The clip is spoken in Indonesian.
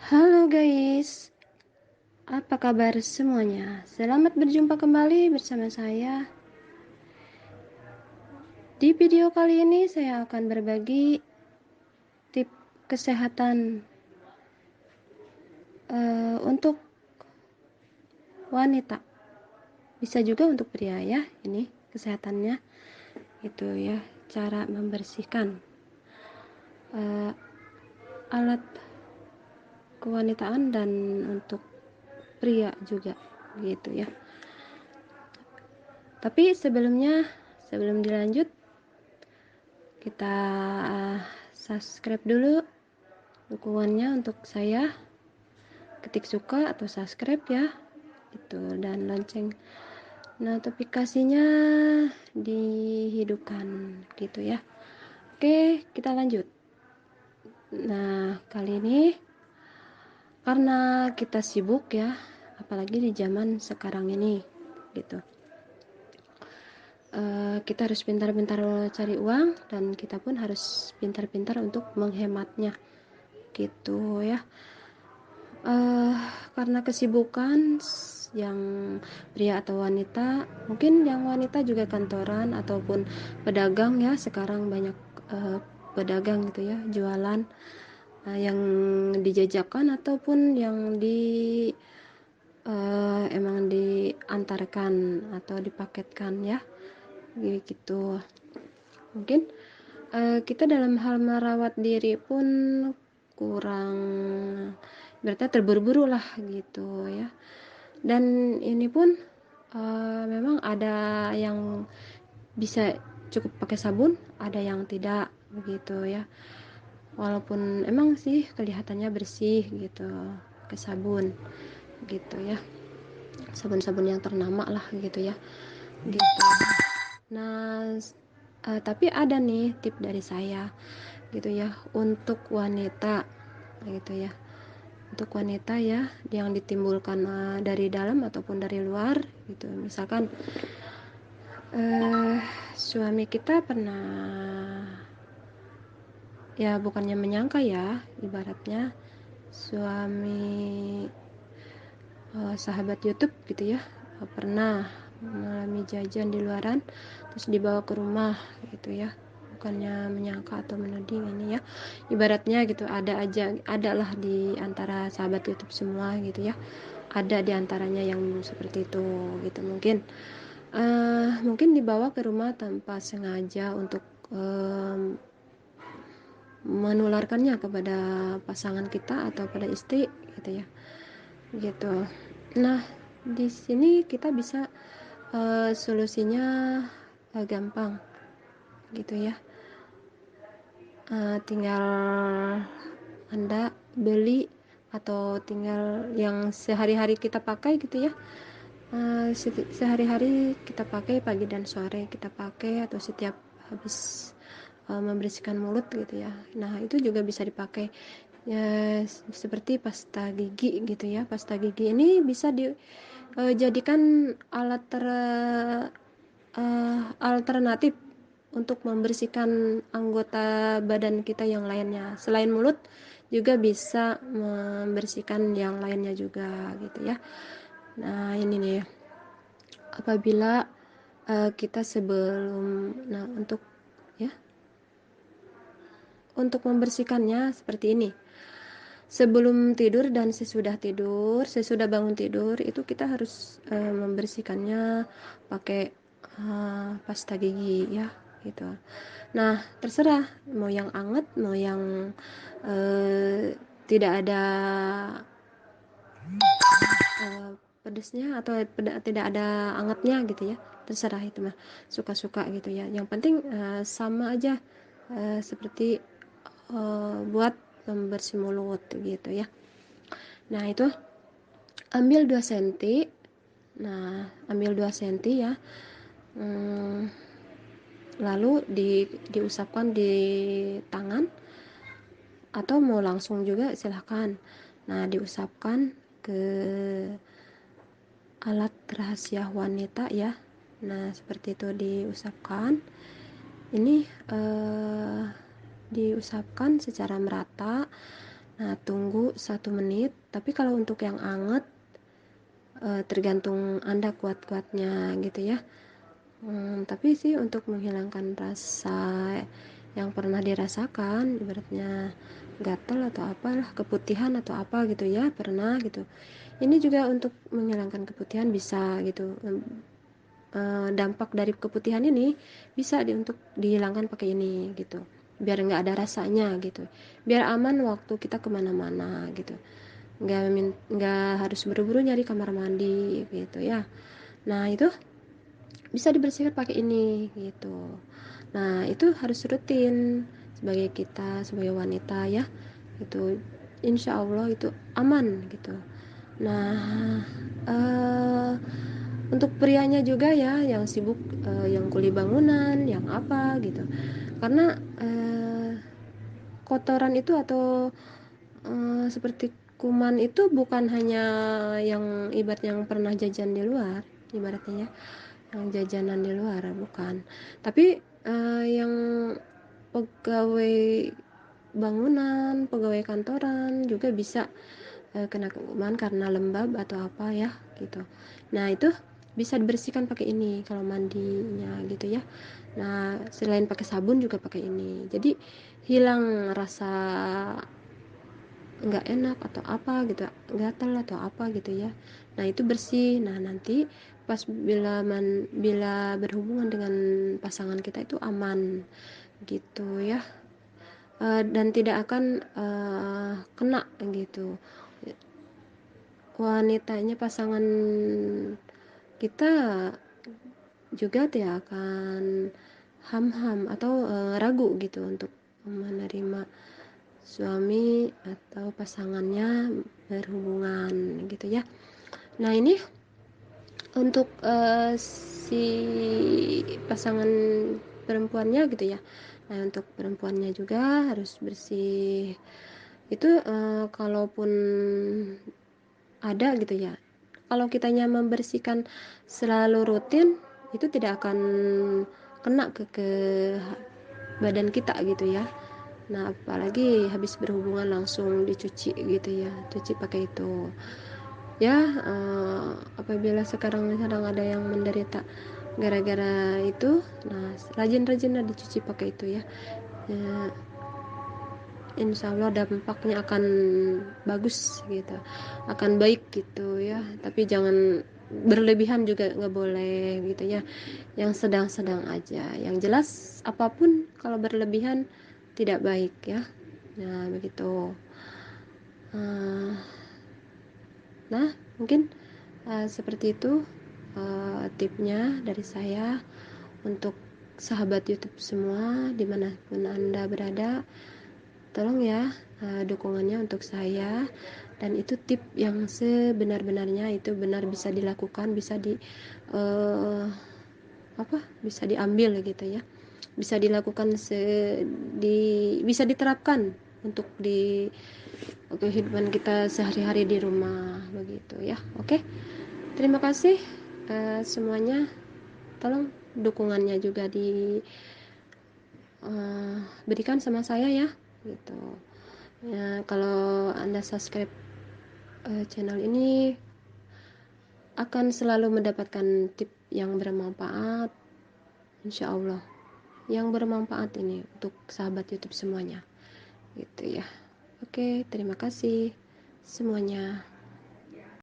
Halo guys, apa kabar semuanya? Selamat berjumpa kembali bersama saya. Di video kali ini saya akan berbagi tip kesehatan untuk wanita. Bisa juga untuk pria ya, ini kesehatannya. Itu ya, cara membersihkan eh, alat kewanitaan dan untuk pria juga gitu ya. Tapi sebelum dilanjut, kita subscribe dulu dukungannya untuk saya, ketik suka atau subscribe ya itu, dan lonceng notifikasinya dihidupkan gitu ya. Oke, kita lanjut. Nah, kali ini karena kita sibuk ya, apalagi di zaman sekarang ini gitu. Kita harus pintar-pintar cari uang, dan kita pun harus pintar-pintar untuk menghematnya gitu ya. uh, karena kesibukan yang pria atau wanita, mungkin yang wanita juga kantoran ataupun pedagang ya, sekarang banyak pedagang gitu ya, jualan yang dijajakan ataupun yang emang diantarkan atau dipaketkan ya gitu. Mungkin kita dalam hal merawat diri pun kurang, berarti terburu-buru lah gitu ya. Dan ini pun memang ada yang bisa cukup pakai sabun, ada yang tidak begitu ya. Walaupun emang sih kelihatannya bersih gitu pakai sabun gitu ya, sabun-sabun yang ternama lah gitu ya gitu. Nah, tapi ada nih tip dari saya gitu ya untuk wanita gitu ya, untuk wanita ya yang ditimbulkan dari dalam ataupun dari luar gitu. Misalkan suami kita pernah, ya bukannya menyangka ya, ibaratnya suami sahabat YouTube gitu ya, pernah mengalami jajan di luaran terus dibawa ke rumah gitu ya, bukannya menyangka atau menuding ini ya, ibaratnya gitu, adalah di antara sahabat YouTube semua gitu ya, ada di antaranya yang seperti itu gitu. Mungkin dibawa ke rumah tanpa sengaja untuk menularkannya kepada pasangan kita atau pada istri gitu ya gitu. Nah, di sini kita bisa solusinya gampang gitu ya. Tinggal Anda beli atau tinggal yang sehari-hari kita pakai gitu ya. Sehari-hari kita pakai, pagi dan sore kita pakai, atau setiap habis membersihkan mulut gitu ya. Nah, itu juga bisa dipakai ya, seperti pasta gigi gitu ya. Pasta gigi ini bisa dijadikan alternatif untuk membersihkan anggota badan kita yang lainnya. Selain mulut, juga bisa membersihkan yang lainnya juga gitu ya. Nah, ini nih, apabila kita nah ya untuk membersihkannya seperti ini. Sebelum tidur dan sesudah bangun tidur, itu kita harus membersihkannya pakai pasta gigi ya gitu. Nah, terserah mau yang anget, mau yang tidak ada pedesnya atau tidak ada angetnya gitu ya, terserah itu mah, suka-suka gitu ya. Yang penting sama aja seperti buat pembersih mulut gitu ya. Nah, itu ambil 2 cm. Nah, ambil 2 cm ya. Lalu diusapkan di tangan, atau mau langsung juga silahkan. Nah, diusapkan ke alat rahasia wanita ya. Nah, seperti itu diusapkan. Ini diusapkan secara merata Nah, tunggu 1 menit. Tapi kalau untuk yang anget, tergantung Anda kuat-kuatnya gitu ya. Tapi sih untuk menghilangkan rasa yang pernah dirasakan, ibaratnya gatal atau apalah, keputihan atau apa gitu ya, pernah gitu. Ini juga untuk menghilangkan keputihan bisa gitu. Dampak dari keputihan ini bisa untuk dihilangkan pakai ini gitu, biar nggak ada rasanya gitu, biar aman waktu kita kemana-mana gitu, nggak harus buru-buru nyari kamar mandi gitu ya. Nah, itu bisa dibersihkan pakai ini gitu. Nah, itu harus rutin sebagai kita sebagai wanita ya, itu insya Allah itu aman gitu. Nah, untuk prianya juga ya yang sibuk, yang kuli bangunan, yang apa gitu. Karena kotoran itu atau seperti kuman itu bukan hanya yang yang pernah jajan di luar, ibaratnya ya, yang jajanan di luar bukan. Tapi yang pegawai bangunan, pegawai kantoran juga bisa kena kuman karena lembab atau apa ya gitu. Nah, itu bisa dibersihkan pakai ini kalau mandinya gitu ya. Nah, selain pakai sabun juga pakai ini. Jadi hilang rasa nggak enak atau apa gitu, gatal atau apa gitu ya. Nah, itu bersih. Nah, nanti pas bila berhubungan dengan pasangan kita itu aman gitu ya. Dan tidak akan kena gitu, wanitanya pasangan kita juga tidak akan ham-ham atau ragu gitu untuk menerima suami atau pasangannya berhubungan gitu ya. Nah, ini untuk si pasangan perempuannya gitu ya. Nah, untuk perempuannya juga harus bersih itu, kalaupun ada gitu ya, kalau kitanya membersihkan selalu rutin itu tidak akan kena ke badan kita gitu ya. Nah, apalagi habis berhubungan langsung dicuci gitu ya, cuci pakai itu ya. Apabila sekarang sedang ada yang menderita gara-gara itu, nah rajin-rajinlah dicuci pakai itu ya. Ya, insya Allah dampaknya akan bagus gitu, akan baik gitu ya. Tapi jangan berlebihan juga nggak boleh gitu ya, yang sedang-sedang aja. Yang jelas apapun kalau berlebihan tidak baik ya. Nah, begitu. uh, nah, mungkin seperti itu tipnya dari saya untuk sahabat YouTube semua dimanapun Anda berada. Tolong ya dukungannya untuk saya, dan itu tip yang sebenar-benarnya, itu benar bisa dilakukan, bisa uh, bisa diambil gitu ya, bisa dilakukan bisa diterapkan untuk di kehidupan kita sehari-hari di rumah begitu ya. Oke, terima kasih semuanya. Tolong dukungannya juga diberikan sama saya ya gitu ya. Kalau Anda subscribe channel ini, akan selalu mendapatkan tip yang bermanfaat insya Allah, yang bermanfaat ini untuk sahabat YouTube semuanya gitu ya. Oke, terima kasih semuanya.